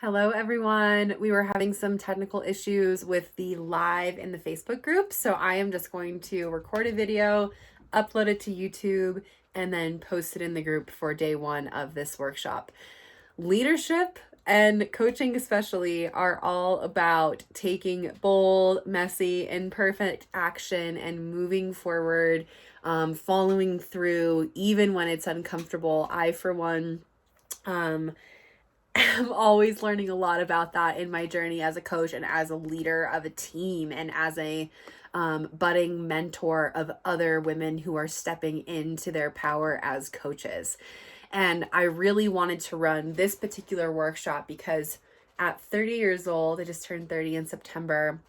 Hello, everyone. We were having some technical issues with the live in the Facebook group, so I am just going to record a video, upload it to YouTube, and then post it in the group for day one of this workshop. Leadership and coaching especially are all about taking bold, messy, imperfect action and moving forward, following through even when it's uncomfortable. I, for one, I'm always learning a lot about that in my journey as a coach and as a leader of a team and as a budding mentor of other women who are stepping into their power as coaches. And I really wanted to run this particular workshop because at 30 years old, I just turned 30 in September,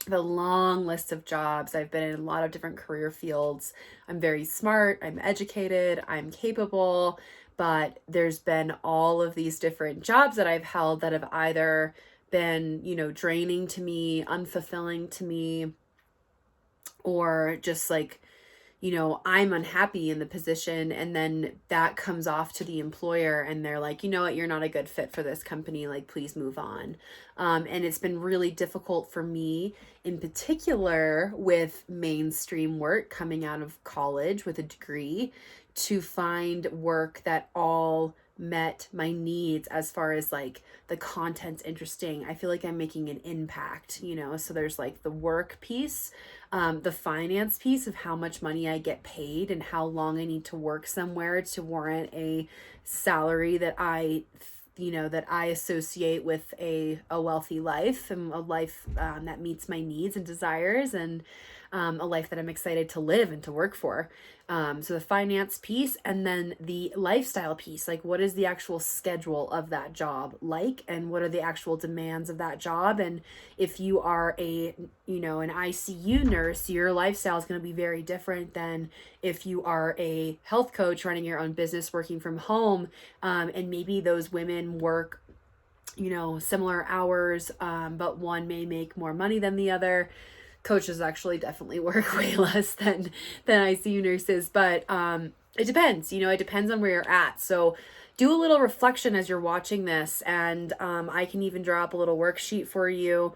the long list of jobs. I've been in a lot of different career fields. I'm very smart, I'm educated, I'm capable, but there's been all of these different jobs that I've held that have either been, draining to me, unfulfilling to me, or just like, I'm unhappy in the position, and then that comes off to the employer and they're like, you know what, you're not a good fit for this company, like, please move on. And it's been really difficult for me, in particular with mainstream work coming out of college with a degree, to find work that all met my needs as far as like the content's interesting. I feel like I'm making an impact, so there's like the work piece, the finance piece of how much money I get paid and how long I need to work somewhere to warrant a salary that I associate with a wealthy life, and a life that meets my needs and desires, and a life that I'm excited to live and to work for. So the finance piece, and then the lifestyle piece, like what is the actual schedule of that job like, and what are the actual demands of that job? And if you are an ICU nurse, your lifestyle is going to be very different than if you are a health coach running your own business, working from home. And maybe those women work, similar hours, but one may make more money than the other. Coaches actually definitely work way less than ICU nurses, but it depends. It depends on where you're at. So do a little reflection as you're watching this, and I can even draw up a little worksheet for you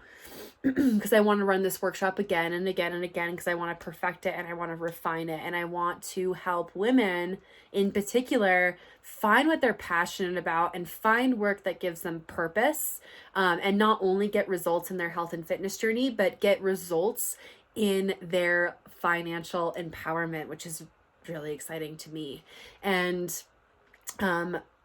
because I want to run this workshop again and again and again, because I want to perfect it and I want to refine it, and I want to help women in particular find what they're passionate about and find work that gives them purpose, and not only get results in their health and fitness journey, but get results in their financial empowerment, which is really exciting to me. And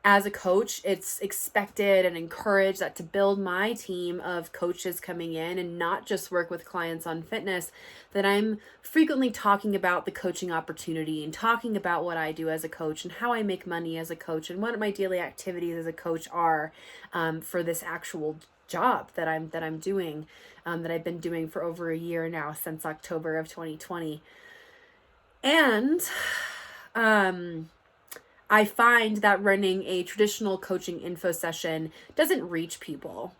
as a coach, it's expected and encouraged that to build my team of coaches coming in and not just work with clients on fitness, that I'm frequently talking about the coaching opportunity and talking about what I do as a coach and how I make money as a coach and what my daily activities as a coach are, for this actual job that I'm doing, that I've been doing for over a year now, since October of 2020. And I find that running a traditional coaching info session doesn't reach people.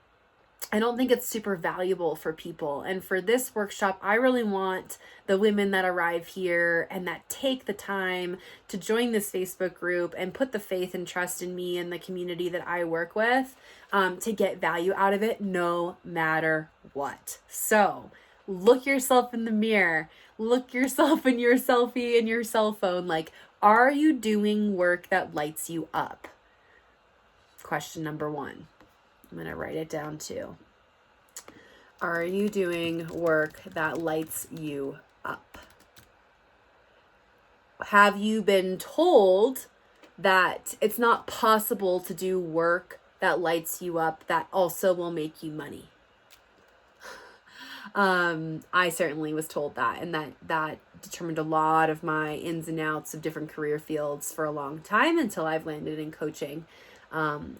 I don't think it's super valuable for people. And for this workshop, I really want the women that arrive here and that take the time to join this Facebook group and put the faith and trust in me and the community that I work with, to get value out of it no matter what. So look yourself in the mirror, look yourself in your selfie in your cell phone, like, are you doing work that lights you up? Question number 1. I'm going to write it down too. Are you doing work that lights you up? Have you been told that it's not possible to do work that lights you up that also will make you money? I certainly was told that, and that determined a lot of my ins and outs of different career fields for a long time, until I've landed in coaching,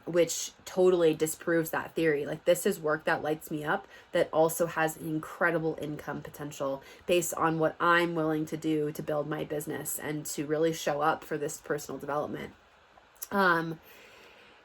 which totally disproves that theory. Like, this is work that lights me up that also has an incredible income potential based on what I'm willing to do to build my business and to really show up for this personal development.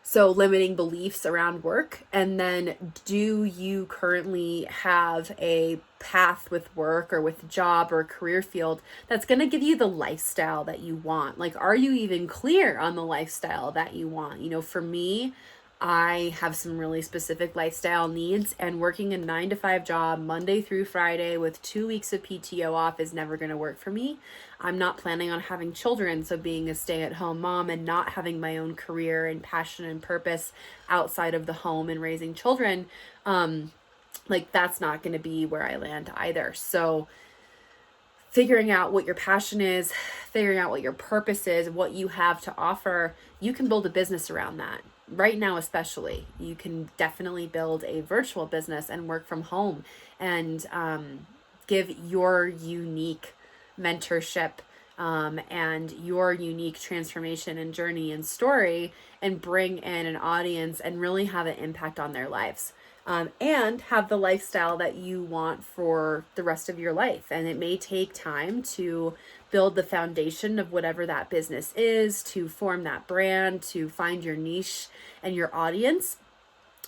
So limiting beliefs around work. And then, do you currently have a path with work or with job or career field that's going to give you the lifestyle that you want? Like, are you even clear on the lifestyle that you want? For me, I have some really specific lifestyle needs, and working a 9 to 5 job Monday through Friday with 2 weeks of PTO off is never going to work for me. I'm not planning on having children, so being a stay-at-home mom and not having my own career and passion and purpose outside of the home and raising children, like that's not going to be where I land either. So figuring out what your passion is, figuring out what your purpose is, what you have to offer, you can build a business around that. Right now, especially, you can definitely build a virtual business and work from home and give your unique mentorship and your unique transformation and journey and story, and bring in an audience and really have an impact on their lives. And have the lifestyle that you want for the rest of your life. And it may take time to build the foundation of whatever that business is, to form that brand, to find your niche and your audience.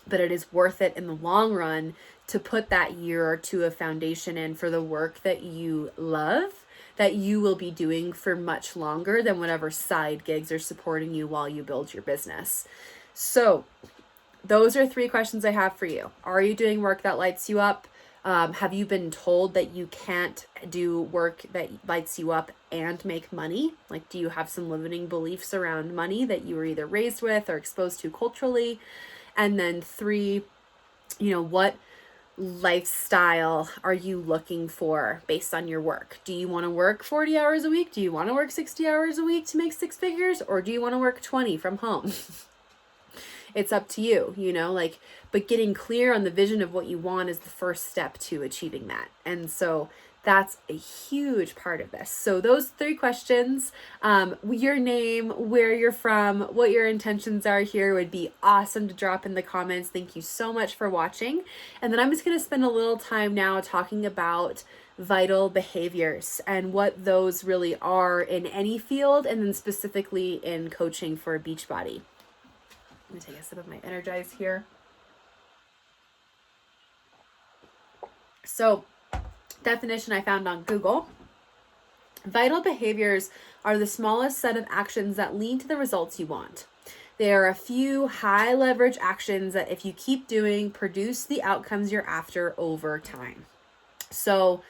But it is worth it in the long run to put that year or two of foundation in for the work that you love, that you will be doing for much longer than whatever side gigs are supporting you while you build your business. So those are 3 questions I have for you. Are you doing work that lights you up? Have you been told that you can't do work that lights you up and make money? Like, do you have some limiting beliefs around money that you were either raised with or exposed to culturally? And then 3, what lifestyle are you looking for based on your work? Do you want to work 40 hours a week? Do you want to work 60 hours a week to make 6 figures? Or do you want to work 20 from home? It's up to you, but getting clear on the vision of what you want is the first step to achieving that. And so that's a huge part of this. So those 3 questions, your name, where you're from, what your intentions are here would be awesome to drop in the comments. Thank you so much for watching. And then I'm just going to spend a little time now talking about vital behaviors and what those really are in any field, and then specifically in coaching for Beachbody. Let me take a sip of my Energize here. So, definition I found on Google. Vital behaviors are the smallest set of actions that lead to the results you want. There are a few high leverage actions that, if you keep doing, produce the outcomes you're after over time. So,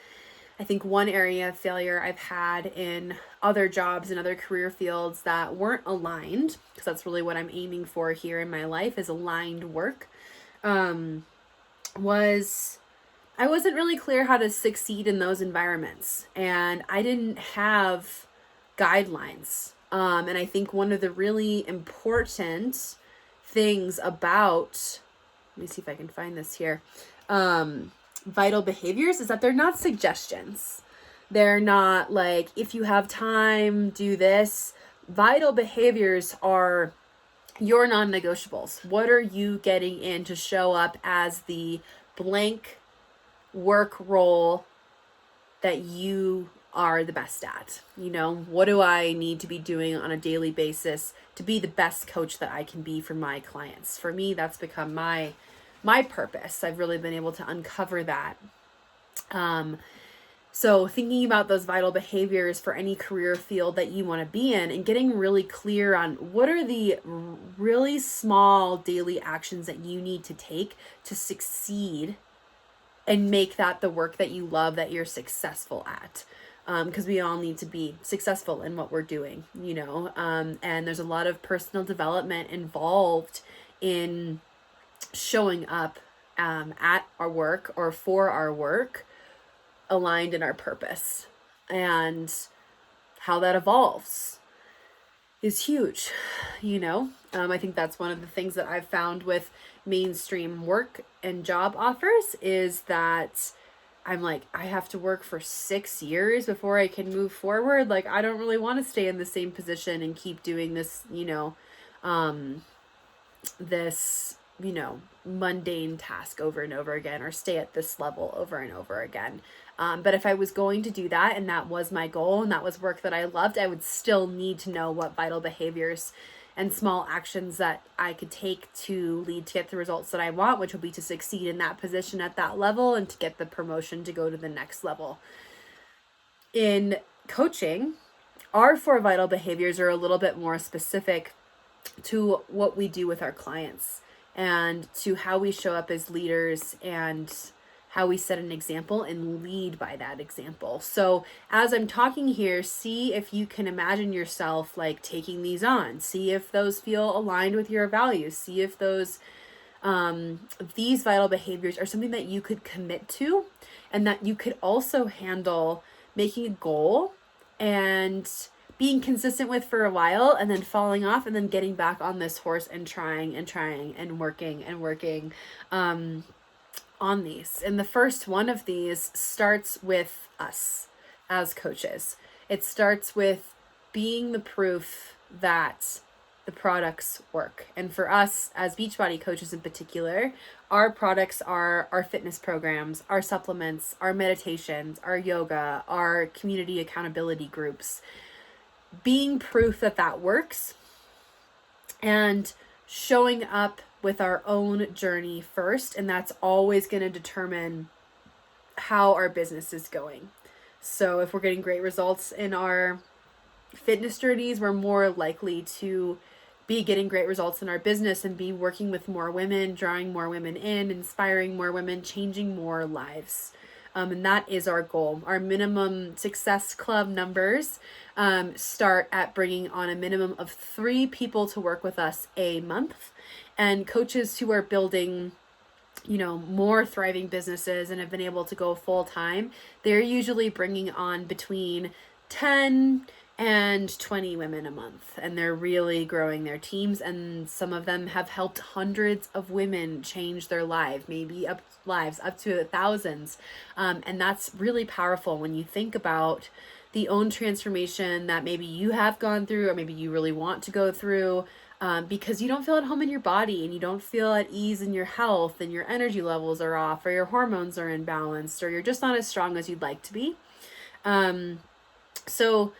I think one area of failure I've had in other jobs and other career fields that weren't aligned, because that's really what I'm aiming for here in my life, is aligned work, was I wasn't really clear how to succeed in those environments. And I didn't have guidelines. And I think one of the really important things about, let me see if I can find this here, vital behaviors is that they're not suggestions. They're not like, if you have time, do this. Vital behaviors are your non-negotiables. What are you getting in to show up as the blank work role that you are the best at? What do I need to be doing on a daily basis to be the best coach that I can be for my clients? For me, that's become my purpose. I've really been able to uncover that. So thinking about those vital behaviors for any career field that you want to be in, and getting really clear on what are the really small daily actions that you need to take to succeed and make that the work that you love, that you're successful at. Because we all need to be successful in what we're doing, and there's a lot of personal development involved in showing up at our work or for our work aligned in our purpose. And how that evolves is huge. I think that's one of the things that I've found with mainstream work and job offers, is that I'm like, I have to work for 6 years before I can move forward. Like, I don't really want to stay in the same position and keep doing this, this mundane task over and over again, or stay at this level over and over again. But if I was going to do that, and that was my goal, and that was work that I loved, I would still need to know what vital behaviors and small actions that I could take to lead to get the results that I want, which will be to succeed in that position at that level and to get the promotion to go to the next level. In coaching, our 4 vital behaviors are a little bit more specific to what we do with our clients. and to how we show up as leaders and how we set an example and lead by that example. So as I'm talking here, see if you can imagine yourself like taking these on. See if those feel aligned with your values. See if these vital behaviors are something that you could commit to, and that you could also handle making a goal and being consistent with for a while, and then falling off, and then getting back on this horse and trying and working on these. And the first one of these starts with us as coaches. It starts with being the proof that the products work. And for us as Beachbody coaches in particular, our products are our fitness programs, our supplements, our meditations, our yoga, our community accountability groups. Being proof that that works, and showing up with our own journey first, and that's always going to determine how our business is going. So if we're getting great results in our fitness journeys, we're more likely to be getting great results in our business and be working with more women, drawing more women in, inspiring more women, changing more lives. And that is our goal. Our minimum Success Club numbers start at bringing on a minimum of 3 people to work with us a month. And coaches who are building, more thriving businesses and have been able to go full time, they're usually bringing on between 10 and 20 women a month, and they're really growing their teams, and some of them have helped hundreds of women change their lives up to thousands. And that's really powerful when you think about the own transformation that maybe you have gone through, or maybe you really want to go through, because you don't feel at home in your body, and you don't feel at ease in your health, and your energy levels are off, or your hormones are imbalanced, or you're just not as strong as you'd like to be. So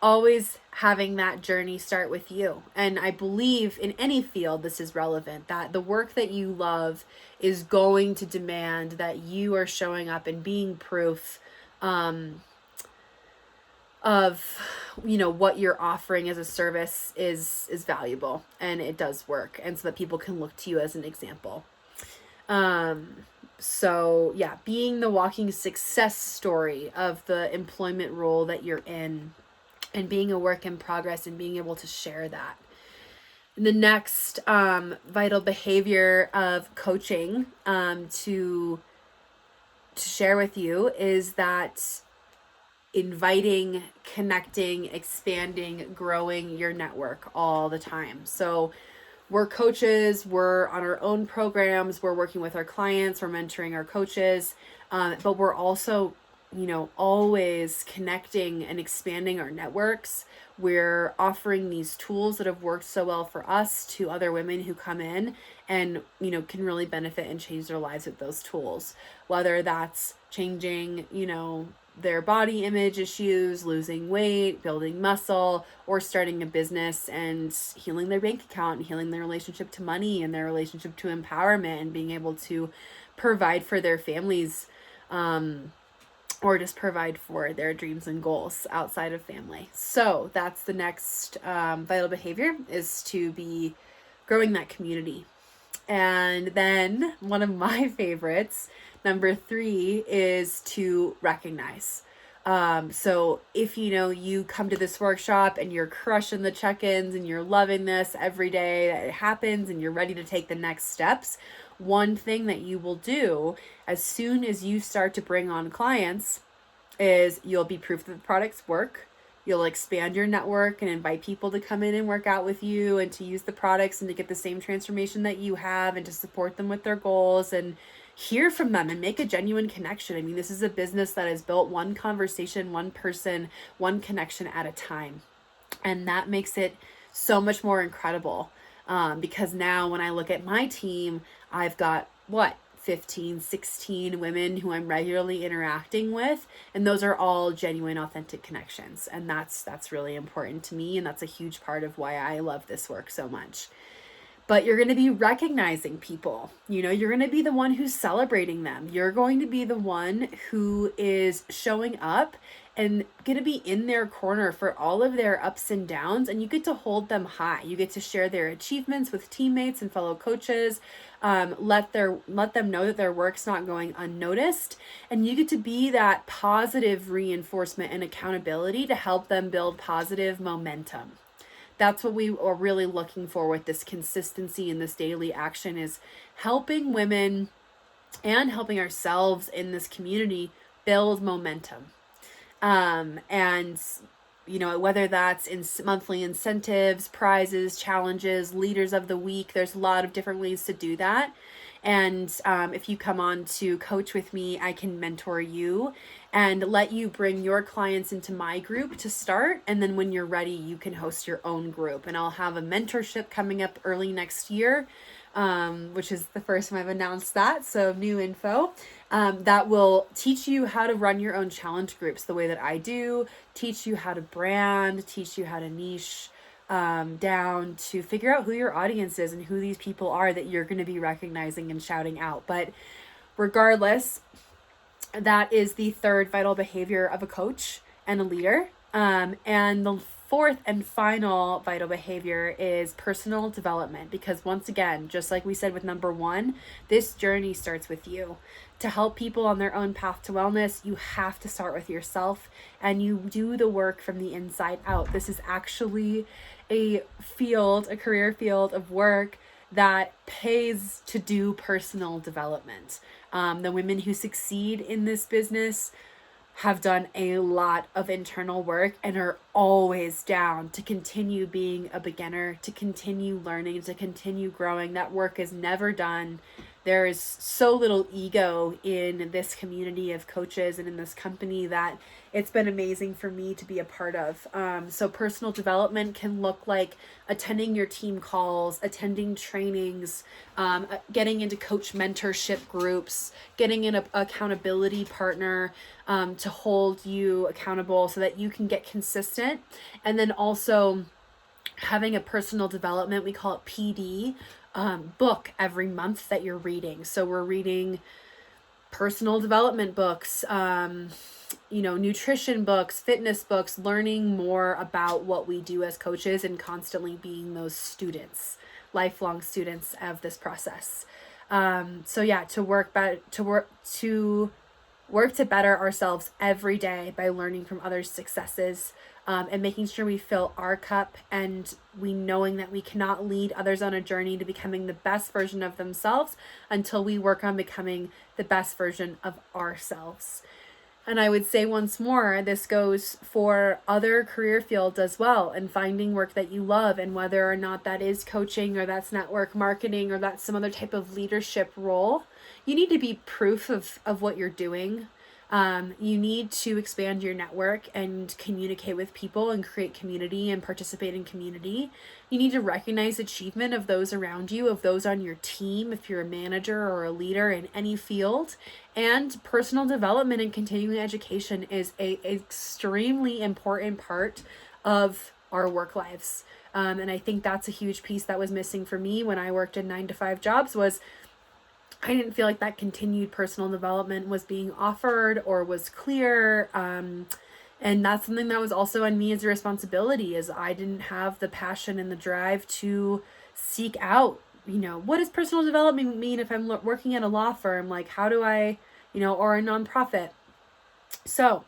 always having that journey start with you. And I believe in any field this is relevant, that the work that you love is going to demand that you are showing up and being proof of what you're offering as a service is valuable, and it does work, and so that people can look to you as an example. So yeah, being the walking success story of the employment role that you're in, and being a work in progress, and being able to share that. And the next vital behavior of coaching to share with you is that inviting, connecting, expanding, growing your network all the time. So we're coaches, we're on our own programs, we're working with our clients, we're mentoring our coaches, but we're also always connecting and expanding our networks. We're offering these tools that have worked so well for us to other women who come in and, can really benefit and change their lives with those tools. Whether that's changing, their body image issues, losing weight, building muscle, or starting a business and healing their bank account and healing their relationship to money and their relationship to empowerment, and being able to provide for their families, or just provide for their dreams and goals outside of family. So that's the next vital behavior, is to be growing that community. And then one of my favorites, number 3, is to recognize. So if you come to this workshop and you're crushing the check-ins and you're loving this every day that it happens, and you're ready to take the next steps, one thing that you will do as soon as you start to bring on clients is you'll be proof that the products work. You'll expand your network and invite people to come in and work out with you, and to use the products and to get the same transformation that you have, and to support them with their goals and hear from them and make a genuine connection. I mean, this is a business that is built one conversation, one person, one connection at a time. And that makes it so much more incredible, because now when I look at my team, I've got 15, 16 women who I'm regularly interacting with, and those are all genuine, authentic connections. And that's really important to me, and that's a huge part of why I love this work so much. But you're going to be recognizing people. You're going to be the one who's celebrating them. You're going to be the one who is showing up and going to be in their corner for all of their ups and downs, and you get to hold them high. You get to share their achievements with teammates and fellow coaches. Let them know that their work's not going unnoticed, and you get to be that positive reinforcement and accountability to help them build positive momentum. That's what we are really looking for with this consistency and this daily action, is helping women and helping ourselves in this community build momentum. And whether that's in monthly incentives, prizes, challenges, leaders of the week, there's a lot of different ways to do that. And if you come on to coach with me, I can mentor you and let you bring your clients into my group to start. And then when you're ready, you can host your own group. And I'll have a mentorship coming up early next year, which is the first time I've announced that. So new info that will teach you how to run your own challenge groups the way that I do, teach you how to brand, teach you how to niche down to figure out who your audience is and who these people are that you're going to be recognizing and shouting out. But regardless, that is the third vital behavior of a coach and a leader. And the fourth and final vital behavior is personal development, because once again, just like we said with number one, this journey starts with you. To help people on their own path to wellness, you have to start with yourself, and you do the work from the inside out. This is actually a career field of work that pays to do personal development. The women who succeed in this business have done a lot of internal work and are always down to continue being a beginner, to continue learning, to continue growing. That work is never done. There is so little ego in this community of coaches and in this company that it's been amazing for me to be a part of. So personal development can look like attending your team calls, attending trainings, getting into coach mentorship groups, getting an accountability partner to hold you accountable so that you can get consistent. And then also having a personal development, we call it PD, book every month that you're reading. So we're reading personal development books, nutrition books, fitness books, learning more about what we do as coaches and constantly being those students, lifelong students of this process. To work to better ourselves every day by learning from others' successes, and making sure we fill our cup, and we knowing that we cannot lead others on a journey to becoming the best version of themselves until we work on becoming the best version of ourselves. And I would say once more, this goes for other career fields as well, and finding work that you love, and whether or not that is coaching or that's network marketing or that's some other type of leadership role, you need to be proof of what you're doing. You need to expand your network and communicate with people and create community and participate in community. You need to recognize achievement of those around you, of those on your team, if you're a manager or a leader in any field. And personal development and continuing education is an extremely important part of our work lives. And I think that's a huge piece that was missing for me when I worked in 9-to-5 jobs, was I didn't feel like that continued personal development was being offered or was clear. And that's something that was also on me as a responsibility, is I didn't have the passion and the drive to seek out, what does personal development mean if I'm working at a law firm? Like, how do I, or a nonprofit? So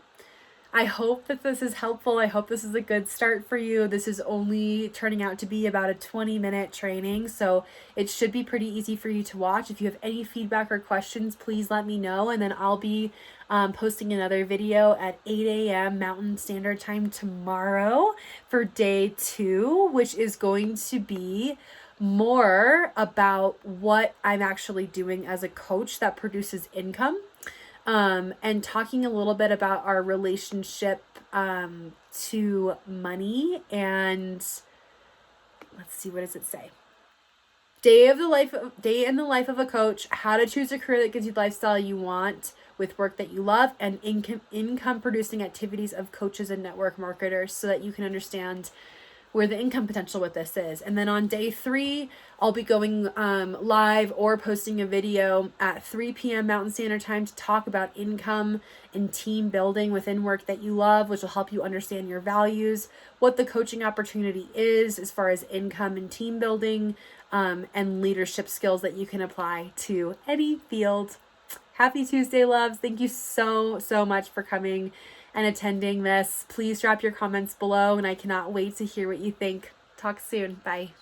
I hope that this is helpful. I hope this is a good start for you. This is only turning out to be about a 20-minute training, so it should be pretty easy for you to watch. If you have any feedback or questions, please let me know, and then I'll be posting another video at 8 a.m. Mountain Standard Time tomorrow for day 2, which is going to be more about what I'm actually doing as a coach that produces income. And talking a little bit about our relationship to money, and let's see, what does it say? Day in the life of a coach, how to choose a career that gives you the lifestyle you want with work that you love, and income producing activities of coaches and network marketers, so that you can understand where the income potential with this is. And then on day 3, I'll be going live or posting a video at 3 p.m. Mountain Standard Time to talk about income and team building within work that you love, which will help you understand your values, what the coaching opportunity is as far as income and team building, and leadership skills that you can apply to any field. Happy Tuesday, loves. Thank you so much for coming and attending this. Please drop your comments below, and I cannot wait to hear what you think. Talk soon. Bye.